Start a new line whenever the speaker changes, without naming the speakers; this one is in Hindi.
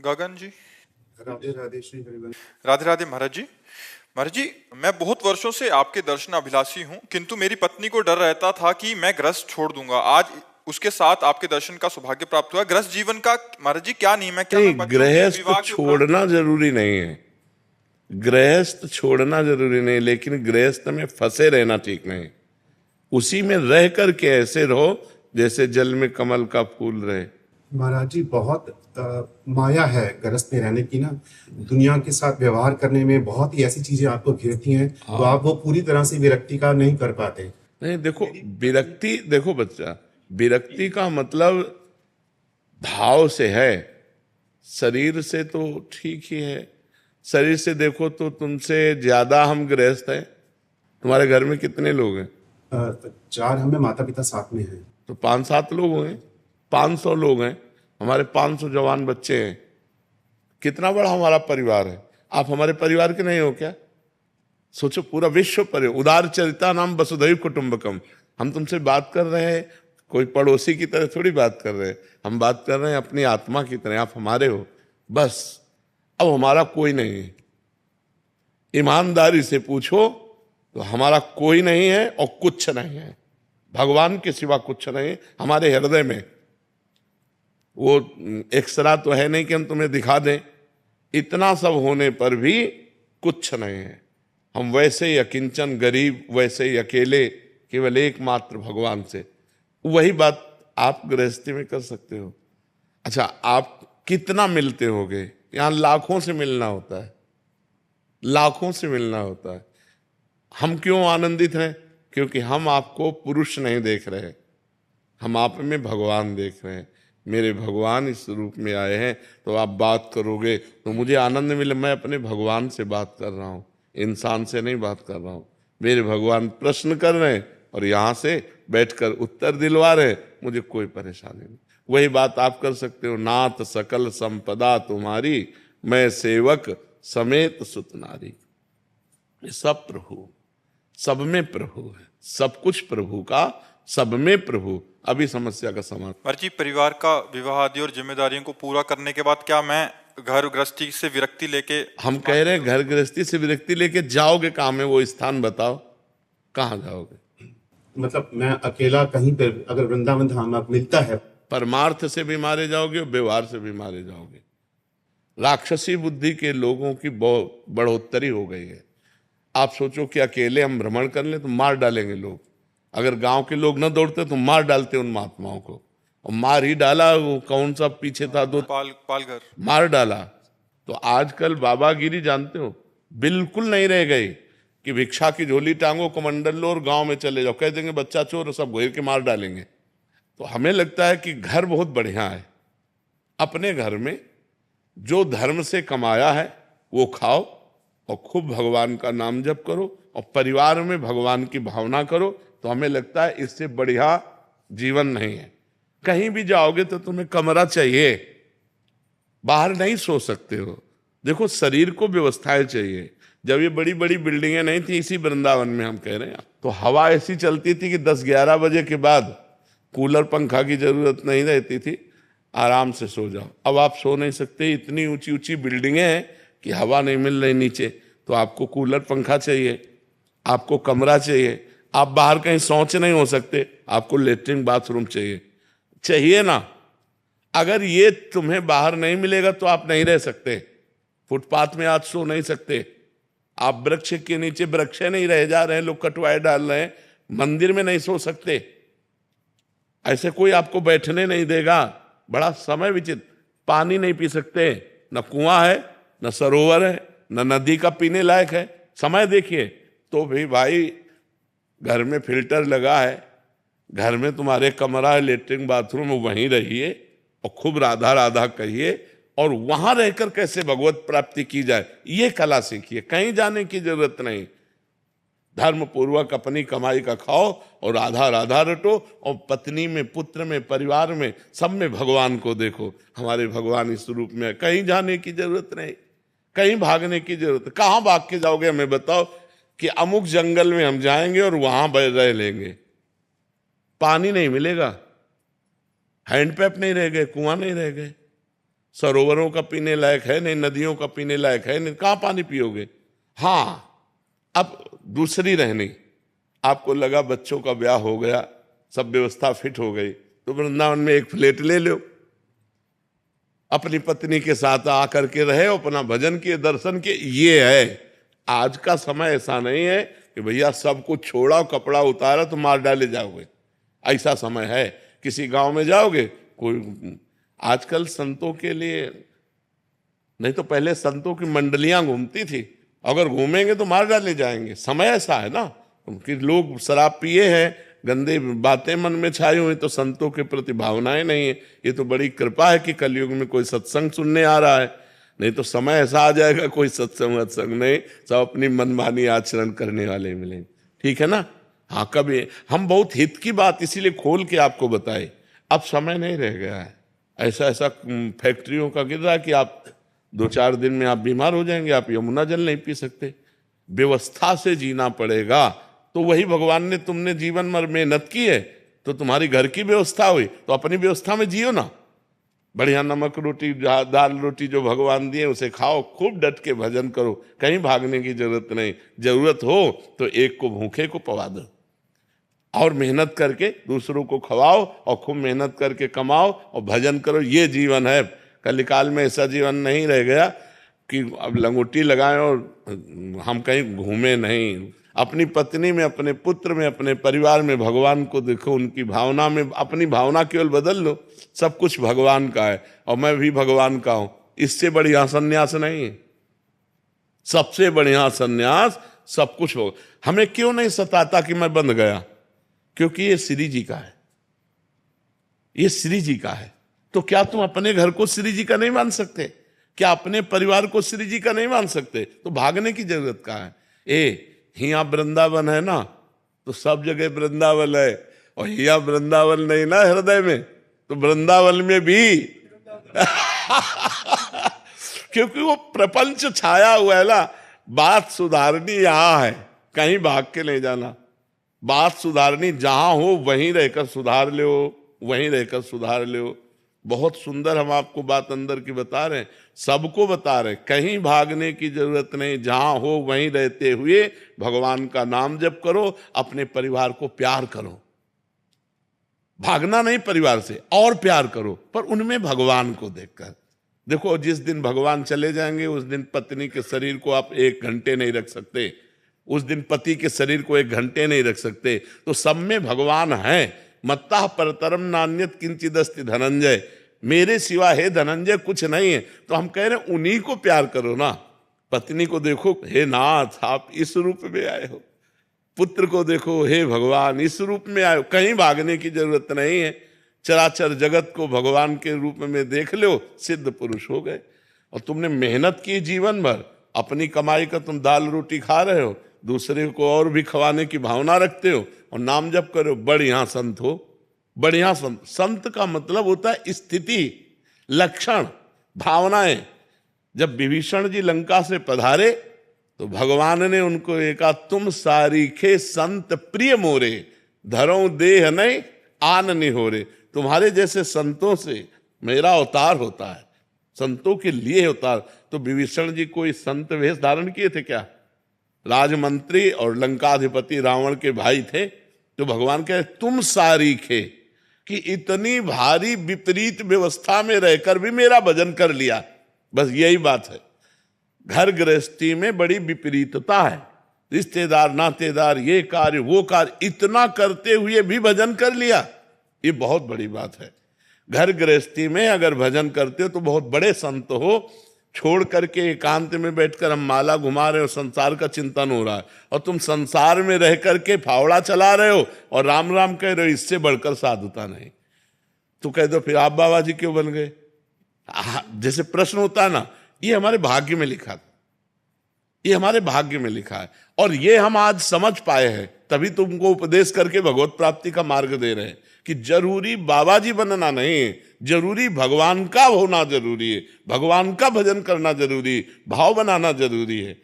गगन जी।
राधे राधे श्री हरिवंश।
राधे राधे महाराज जी। महाराज जी, मैं बहुत वर्षों से आपके दर्शन अभिलाषी हूँ, किंतु मेरी पत्नी को डर रहता था कि मैं गृहस्थ छोड़ दूंगा। आज उसके साथ आपके दर्शन का सौभाग्य प्राप्त हुआ। गृहस्थ जीवन का महाराज जी क्या नियम है? क्या
नहीं,
मैं बच्चों के
गृहस्थ
विवाह के उपरांत
छोड़ना जरूरी नहीं है। गृहस्थ छोड़ना जरूरी नहीं, लेकिन गृहस्थ में फंसे रहना ठीक नहीं। उसी में रह करके ऐसे रहो जैसे जल में कमल का फूल रहे।
महाराज जी, बहुत माया है गृहस्थ में रहने की ना। दुनिया के साथ व्यवहार करने में बहुत ही ऐसी चीजें आपको घिरती हैं, तो आप वो पूरी तरह से विरक्ति का नहीं कर पाते।
नहीं, देखो विरक्ति, देखो बच्चा, विरक्ति का मतलब भाव से है, शरीर से तो ठीक ही है। शरीर से देखो तो तुमसे ज्यादा हम गृहस्थ हैं। तुम्हारे घर में कितने लोग हैं?
4 हमें माता पिता साथ में हैं।
तो 5-7 लोग होंगे, 500 लोग हैं। हमारे 500 जवान बच्चे हैं। कितना बड़ा हमारा परिवार है। आप हमारे परिवार के नहीं हो क्या? सोचो, पूरा विश्व परिवार। उदार चरिता नाम वसुधैव कुटुंबकम। हम तुमसे बात कर रहे हैं, कोई पड़ोसी की तरह थोड़ी बात कर रहे हैं। हम बात कर रहे हैं अपनी आत्मा की तरह। आप हमारे हो बस। अब हमारा कोई नहीं है। ईमानदारी से पूछो तो हमारा कोई नहीं है और कुछ नहीं है। भगवान के सिवा कुछ नहीं हमारे हृदय में। वो एक्सरा तो है नहीं कि हम तुम्हें दिखा दें। इतना सब होने पर भी कुछ नहीं है। हम वैसे ही अकिंचन, गरीब, वैसे ही अकेले, केवल एकमात्र भगवान से। वही बात आप गृहस्थी में कर सकते हो। अच्छा, आप कितना मिलते होगे? यहां लाखों से मिलना होता है, लाखों से मिलना होता है। हम क्यों आनंदित हैं? क्योंकि हम आपको पुरुष नहीं देख रहे, हम आप में भगवान देख रहे हैं। मेरे भगवान इस रूप में आए हैं, तो आप बात करोगे तो मुझे आनंद मिले। मैं अपने भगवान से बात कर रहा हूँ, इंसान से नहीं बात कर रहा हूँ। मेरे भगवान प्रश्न कर रहे हैं और यहाँ से बैठकर उत्तर दिलवा रहे हैं, मुझे कोई परेशानी नहीं। वही बात आप कर सकते हो। नाथ सकल संपदा तुम्हारी, मैं सेवक समेत सुत नारी। ये सब प्रभु, सब में प्रभु है। सब कुछ प्रभु का, सब में प्रभु। अभी समस्या का समाधान।
महाराज जी, परिवार का विवाह आदि और जिम्मेदारियों को पूरा करने के बाद क्या मैं घर गृहस्थी से विरक्ति लेके?
हम कह रहे हैं घर गृहस्थी से विरक्ति लेके जाओगे कहाँ में? वो स्थान बताओ, कहाँ जाओगे?
मतलब मैं अकेला कहीं पर अगर वृंदावन धाम आप मिलता है।
परमार्थ से भी मारे जाओगे और व्यवहार से भी मारे जाओगे। राक्षसी बुद्धि के लोगों की बहुत बढ़ोतरी हो गई है। आप सोचो कि अकेले हम भ्रमण कर लें तो मार डालेंगे लोग। अगर गांव के लोग न दौड़ते तो मार डालते उन महात्माओं को, और मार ही डाला। वो कौन सा पीछे था, दो
पालघर
मार डाला। तो आजकल बाबागिरी जानते हो, बिल्कुल नहीं रह गई कि भिक्षा की झोली टांगो, कमंडल लो और गांव में चले जाओ। कह देंगे बच्चा चोर, सब घेर के मार डालेंगे। तो हमें लगता है कि घर बहुत बढ़िया है। अपने घर में जो धर्म से कमाया है वो खाओ और खूब भगवान का नाम जप करो, और परिवार में भगवान की भावना करो। तो हमें लगता है इससे बढ़िया जीवन नहीं है। कहीं भी जाओगे तो तुम्हें कमरा चाहिए, बाहर नहीं सो सकते हो। देखो, शरीर को व्यवस्थाएं चाहिए। जब ये बड़ी बड़ी बिल्डिंगें नहीं थी, इसी वृंदावन में हम कह रहे हैं, तो हवा ऐसी चलती थी कि 10-11 बजे के बाद कूलर पंखा की जरूरत नहीं रहती थी, आराम से सो जाओ। अब आप सो नहीं सकते, इतनी ऊंची ऊंची बिल्डिंगें हैं कि हवा नहीं मिल रही नीचे। तो आपको कूलर पंखा चाहिए, आपको कमरा चाहिए। आप बाहर कहीं शौच नहीं हो सकते, आपको लेटरिन बाथरूम चाहिए। चाहिए ना? अगर ये तुम्हें बाहर नहीं मिलेगा तो आप नहीं रह सकते। फुटपाथ में आज सो नहीं सकते। आप वृक्ष के नीचे, वृक्ष नहीं रह जा रहे हैं, लोग कटवाए डाल रहे हैं, मंदिर में नहीं सो सकते। ऐसे कोई आपको बैठने नहीं देगा। बड़ा समय विचित्र। पानी नहीं पी सकते, न कुआं है, न सरोवर है, न नदी का पीने लायक है। समय देखिए। तो भी भाई, घर में फिल्टर लगा है, घर में तुम्हारे कमरा है, लेटरिन बाथरूम, वहीं रहिए और खूब राधा राधा कहिए, और वहां रहकर कैसे भगवत प्राप्ति की जाए ये कला सीखिए। कहीं जाने की जरूरत नहीं। धर्म पूर्वक अपनी कमाई का खाओ और राधा राधा रटो, और पत्नी में, पुत्र में, परिवार में, सब में भगवान को देखो। हमारे भगवान इस रूप में। कहीं जाने की जरूरत नहीं, कहीं भागने की जरूरत। कहाँ भाग के जाओगे? हमें बताओ कि अमुक जंगल में हम जाएंगे और वहां रह लेंगे। पानी नहीं मिलेगा, हैंडपैप नहीं रह गए, कुआं नहीं रह गए, सरोवरों का पीने लायक है नहीं, नदियों का पीने लायक है नहीं, कहाँ पानी पियोगे। हाँ, अब दूसरी रहनी, आपको लगा बच्चों का ब्याह हो गया, सब व्यवस्था फिट हो गई, तो वृंदावन में एक फ्लैट ले लो, अपनी पत्नी के साथ आकर के रहे, अपना भजन किए, दर्शन किए। ये है आज का समय। ऐसा नहीं है कि भैया सब कुछ छोड़ा, कपड़ा उतारा तो मार डाले जाओगे, ऐसा समय है। किसी गांव में जाओगे, कोई आजकल संतों के लिए नहीं तो पहले संतों की मंडलियां घूमती थी, अगर घूमेंगे तो मार डाले जाएंगे। समय ऐसा है ना कि लोग शराब पिए हैं, गंदे बातें मन में छाई हुई, तो संतों के प्रति भावनाएं नहीं है। ये तो बड़ी कृपा है कि कलयुग में कोई सत्संग सुनने आ रहा है, नहीं तो समय ऐसा आ जाएगा कोई सत्संग वत्संग नहीं, सब अपनी मनमानी आचरण करने वाले मिलेंगे। ठीक है ना। हाँ, कभी हम बहुत हित की बात इसीलिए खोल के आपको बताए। अब समय नहीं रह गया है, ऐसा ऐसा फैक्ट्रियों का गिर रहा है कि आप 2-4 दिन में आप बीमार हो जाएंगे, आप यमुना जल नहीं पी सकते। व्यवस्था से जीना पड़ेगा। तो वही भगवान ने, तुमने जीवन भर मेहनत की है तो तुम्हारी घर की व्यवस्था हुई, तो अपनी व्यवस्था में जियो ना। बढ़िया नमक रोटी, दाल रोटी जो भगवान दिए उसे खाओ, खूब डट के भजन करो, कहीं भागने की जरूरत नहीं। जरूरत हो तो एक को भूखे को पवा दो, और मेहनत करके दूसरों को खवाओ, और खूब मेहनत करके कमाओ और भजन करो। ये जीवन है। कलिकाल में ऐसा जीवन नहीं रह गया कि अब लंगोटी लगाएं और हम कहीं घूमे नहीं। अपनी पत्नी में, अपने पुत्र में, अपने परिवार में भगवान को देखो, उनकी भावना में अपनी भावना केवल बदल लो, सब कुछ भगवान का है और मैं भी भगवान का हूं। इससे बढ़िया संन्यास नहीं है। सबसे बढ़िया संन्यास सब कुछ हो। हमें क्यों नहीं सताता कि मैं बंध गया? क्योंकि ये श्री जी का है, ये श्री जी का है। तो क्या तुम अपने घर को श्री जी का नहीं मान सकते? क्या अपने परिवार को श्री जी का नहीं मान सकते? तो भागने की जरूरत क्या है? हिया वृंदावन है ना, तो सब जगह वृंदावन है, और हिया वृंदावन नहीं ना हृदय में, तो वृंदावन में भी क्योंकि वो प्रपंच छाया हुआ है ना। बात सुधारनी यहां है, कहीं भाग के नहीं जाना। बात सुधारनी जहां हो वहीं रहकर सुधार लो, वहीं रहकर सुधार लो। बहुत सुंदर हम आपको बात अंदर की बता रहे हैं, सबको बता रहे हैं। कहीं भागने की जरूरत नहीं, जहां हो वहीं रहते हुए भगवान का नाम जप करो, अपने परिवार को प्यार करो। भागना नहीं परिवार से, और प्यार करो, पर उनमें भगवान को देखकर। देखो, जिस दिन भगवान चले जाएंगे उस दिन पत्नी के शरीर को आप 1 घंटे नहीं रख सकते, उस दिन पति के शरीर को 1 घंटे नहीं रख सकते। तो सब में भगवान है। मत्ता परतरम नान्यत किंचिदस्ति धनंजय, मेरे सिवा हे धनंजय कुछ नहीं है। तो हम कह रहे हैं उन्हीं को प्यार करो ना। पत्नी को देखो, हे नाथ आप इस रूप में आए हो। पुत्र को देखो, हे भगवान इस रूप में आए हो। कहीं भागने की जरूरत नहीं है। चराचर जगत को भगवान के रूप में देख लो, सिद्ध पुरुष हो गए। और तुमने मेहनत की जीवन भर, अपनी कमाई का तुम दाल रोटी खा रहे हो, दूसरे को और भी खवाने की भावना रखते हो, और नाम जप करो, बढ़िया संत हो। बढ़िया संत, संत का मतलब होता है स्थिति, लक्षण, भावनाएं। जब विभीषण जी लंका से पधारे तो भगवान ने उनको कहा, तुम सारीखे संत प्रिय मोरे, धरो देह नहीं आन निहोरे। तुम्हारे जैसे संतों से मेरा अवतार होता है, संतों के लिए अवतार। तो विभीषण जी कोई संत वेश धारण किए थे क्या? राजमंत्री और लंकाधिपति रावण के भाई थे। तो भगवान कहे, तुम सारीखे, कि इतनी भारी विपरीत व्यवस्था में रहकर भी मेरा भजन कर लिया। बस यही बात है। घर गृहस्थी में बड़ी विपरीतता है, रिश्तेदार नातेदार, ये कार्य वो कार्य, इतना करते हुए भी भजन कर लिया, ये बहुत बड़ी बात है। घर गृहस्थी में अगर भजन करते हो तो बहुत बड़े संत हो। छोड़ करके एकांत में बैठकर हम माला घुमा रहे हो, संसार का चिंतन हो रहा है, और तुम संसार में रह करके फावड़ा चला रहे हो और राम राम कह रहे हो, इससे बढ़कर साधुता नहीं। तो कह दो फिर आप बाबा जी क्यों बन गए? जैसे प्रश्न होता है ना, ये हमारे भाग्य में लिखा था, ये हमारे भाग्य में लिखा है, और ये हम आज समझ पाए हैं, तभी तुमको उपदेश करके भगवत प्राप्ति का मार्ग दे रहे हैं कि जरूरी बाबा जी बनना नहीं है, जरूरी भगवान का होना जरूरी है, भगवान का भजन करना जरूरी है, भाव बनाना जरूरी है।